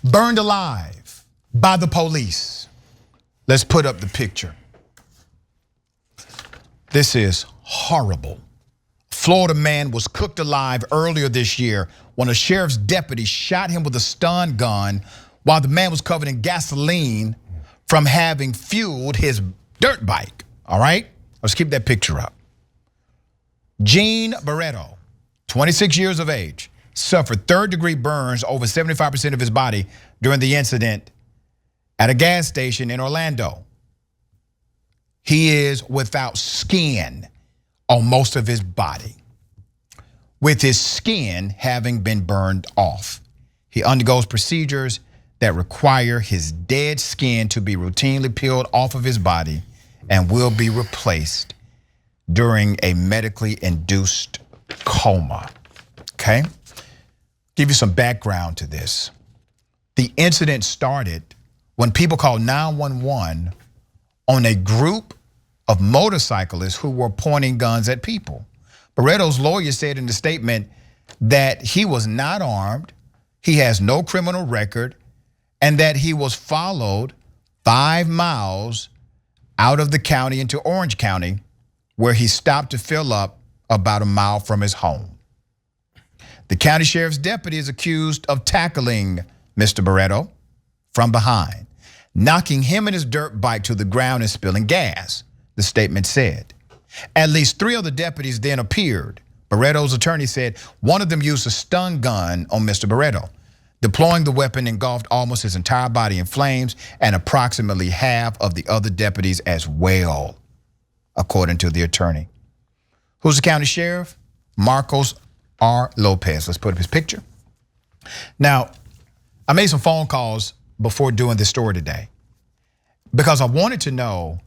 burned alive by the police. Let's put up the picture. This is horrible. Florida man was cooked alive earlier this year when a sheriff's deputy shot him with a stun gun while the man was covered in gasoline from having fueled his dirt bike. All right, let's keep that picture up. Jean Barreto, 26 years of age, suffered third-degree burns over 75% of his body during the incident at a gas station in Orlando. He is without skin on most of his body, with his skin having been burned off. He undergoes procedures that require his dead skin to be routinely peeled off of his body and will be replaced during a medically induced coma. Okay? Give you some background to this. The incident started when people called 911 on a group of motorcyclists who were pointing guns at people. Barreto's lawyer said in the statement that he was not armed, he has no criminal record, and that he was followed 5 miles out of the county into Orange County, where he stopped to fill up about a mile from his home. The county sheriff's deputy is accused of tackling Mr. Barreto from behind, knocking him and his dirt bike to the ground and spilling gas, the statement said. At least 3 other deputies then appeared. Barreto's attorney said one of them used a stun gun on Mr. Barreto. Deploying the weapon engulfed almost his entire body in flames and approximately half of the other deputies as well, according to the attorney. Who's the county sheriff? Marcos R. Lopez. Let's put up his picture. Now, I made some phone calls before doing this story today because I wanted to know,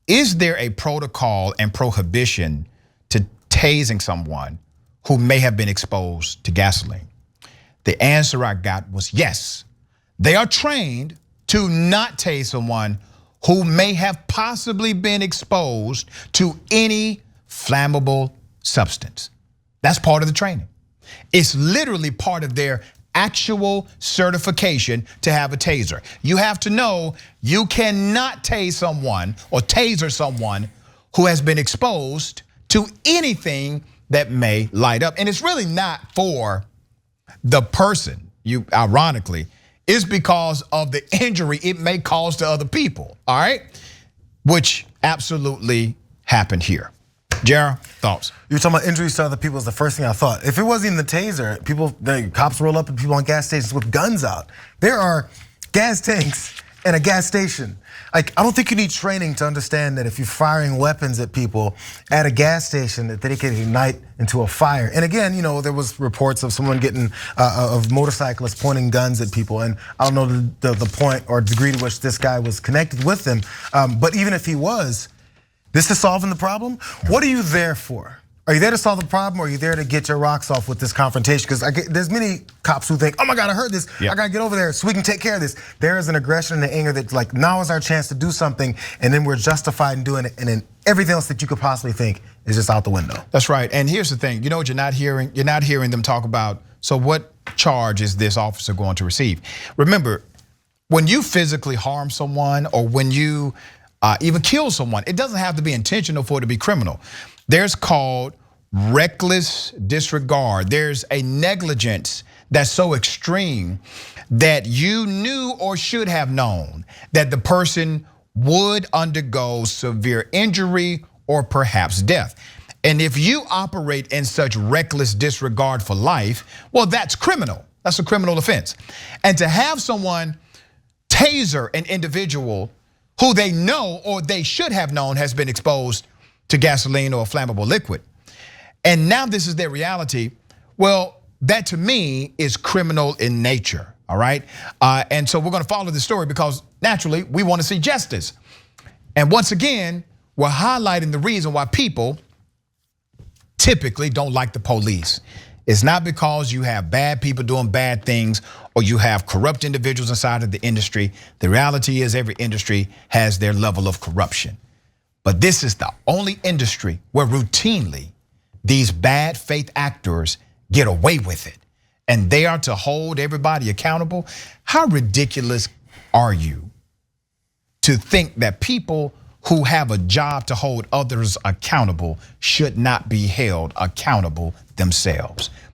is there a protocol and prohibition to tasing someone who may have been exposed to gasoline? The answer I got was yes. They are trained to not tase someone who may have possibly been exposed to any flammable substance. That's part of the training. It's literally part of their actual certification to have a taser. You have to know you cannot tase someone or taser someone who has been exposed to anything that may light up. And it's really not for the person, ironically, is because of the injury it may cause to other people, all right? Which absolutely happened here. Jayar, thoughts? You were talking about injuries to other people is the first thing I thought. If it wasn't even the taser, the cops roll up and people on gas stations with guns out. There are gas tanks and a gas station. Like, I don't think you need training to understand that if you're firing weapons at people at a gas station, that they can ignite into a fire. And again, there was reports of someone getting, of motorcyclists pointing guns at people. And I don't know the point or degree to which this guy was connected with them. But even if he was, this is solving the problem? What are you there for? Are you there to solve the problem, or are you there to get your rocks off with this confrontation? Because there's many cops who think, oh my God, I heard this. I gotta get over there so we can take care of this. There is an aggression and an anger that's like, now is our chance to do something, and then we're justified in doing it, and then everything else that you could possibly think is just out the window. That's right, and here's the thing, you know what you're not hearing? You're not hearing them talk about, so what charge is this officer going to receive? Remember, when you physically harm someone or when you even kill someone, it doesn't have to be intentional for it to be criminal. There's called reckless disregard. There's a negligence that's so extreme that you knew or should have known that the person would undergo severe injury or perhaps death. And if you operate in such reckless disregard for life, well, that's criminal. That's a criminal offense. And to have someone taser an individual who they know or they should have known has been exposed to gasoline or a flammable liquid, and now this is their reality, well, that to me is criminal in nature, all right? And so we're gonna follow this story because naturally we wanna see justice. And once again, we're highlighting the reason why people typically don't like the police. It's not because you have bad people doing bad things or you have corrupt individuals inside of the industry. The reality is every industry has their level of corruption. But this is the only industry where routinely these bad faith actors get away with it. and they are to hold everybody accountable, how ridiculous are you to think that people who have a job to hold others accountable should not be held accountable themselves?